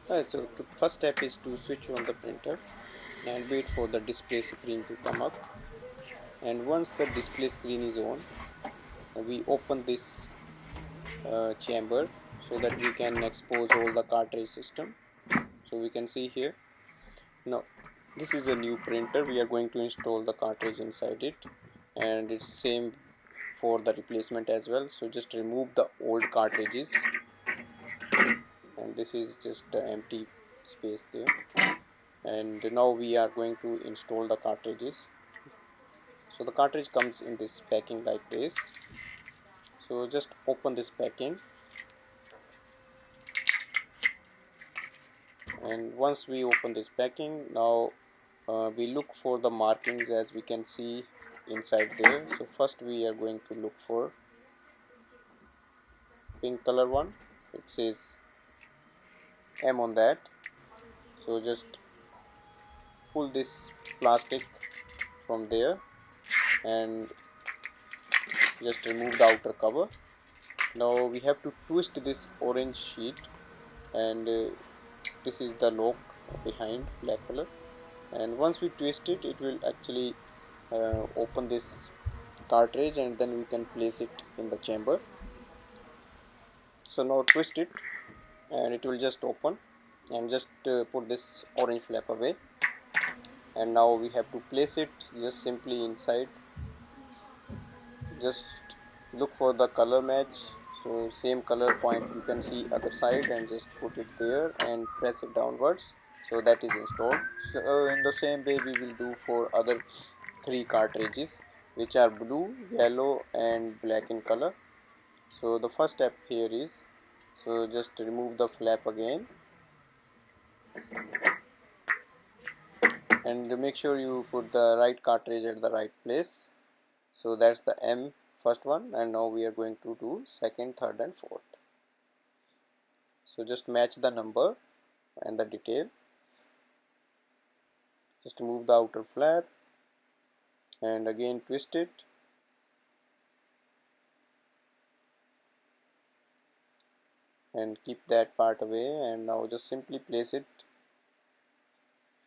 So the first step is to switch on the printer and wait for the display screen to come up, and once the display screen is on, we open this chamber so that we can expose all the cartridge system. So we can see here. Now this is a new printer, we are going to install the cartridge inside it, and it's same for the replacement as well. So just remove the old cartridges, and this is just empty space there, and now we are going to install the cartridges. So the cartridge comes in this packing like this. So just open this packing, and once we open this packing, now we look for the markings as we can see inside there. So first we are going to look for pink color one. It says M on that. So just pull this plastic from there and just remove the outer cover. Now we have to twist this orange sheet, and this is the lock behind black color, and once we twist it, it will actually open this cartridge, and then we can place it in the chamber. So now twist it and it will just open, and just put this orange flap away, and now we have to place it just simply inside. Just look for the color match, so same color point you can see other side, and just put it there and press it downwards. So that is installed. So in the same way we will do for other three cartridges, which are blue, yellow and black in color. So the first step here is, so just remove the flap again, and make sure you put the right cartridge at the right place. So that's the M first one, and now we are going to do second, third and fourth. So just match the number and the detail. Just remove the outer flap and again twist it, and keep that part away, and now just simply place it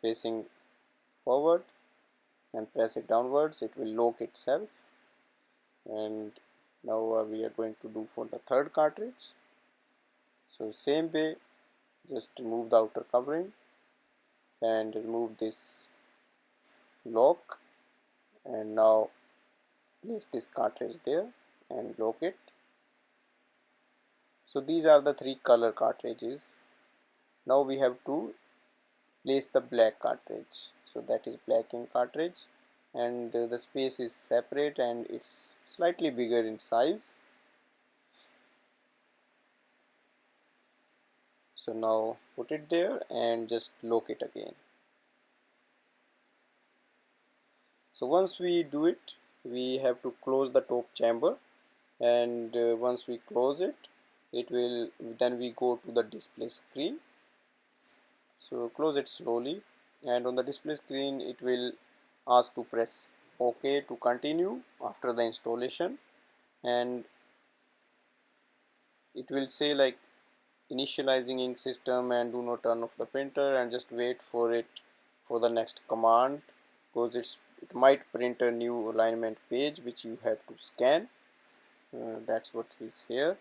facing forward and press it downwards. It will lock itself. And now we are going to do for the third cartridge. So same way, just remove the outer covering and remove this lock, and now place this cartridge there and lock it. So these are the three color cartridges. Now we have to place the black cartridge. So that is black ink cartridge, and the space is separate and it's slightly bigger in size. So now put it there and just lock it again. So once we do it, we have to close the top chamber, and once we close it, it will, then we go to the display screen. So close it slowly, and on the display screen it will ask to press OK to continue after the installation, and it will say like initializing ink system and do not turn off the printer, and just wait for it for the next command, because it might print a new alignment page which you have to scan. That's what is here.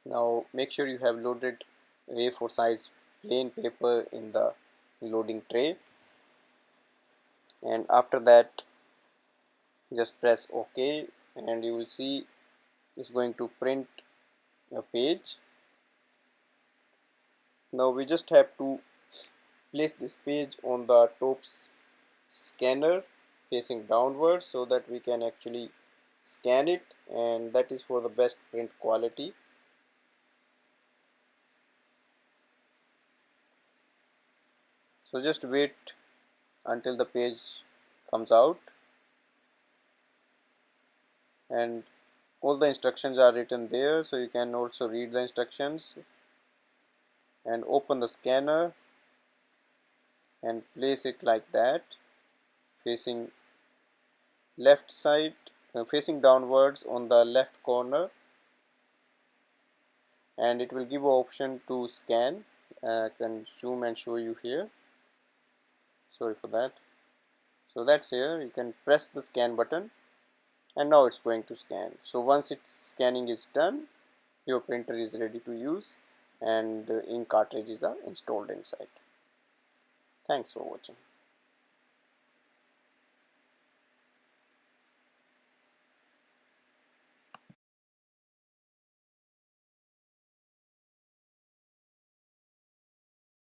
Now make sure you have loaded A4 size plain paper in the loading tray, and after that just press OK, and you will see it's going to print a page. Now we just have to place this page on the top scanner facing downwards, so that we can actually scan it, and that is for the best print quality. So just wait until the page comes out, and all the instructions are written there, so you can also read the instructions, and open the scanner and place it like that, facing left side, facing downwards on the left corner, and it will give an option to scan. I can zoom and show you here. Sorry for that. So that's here. You can press the scan button and now it's going to scan. So once its scanning is done, your printer is ready to use and ink cartridges are installed inside. Thanks for watching.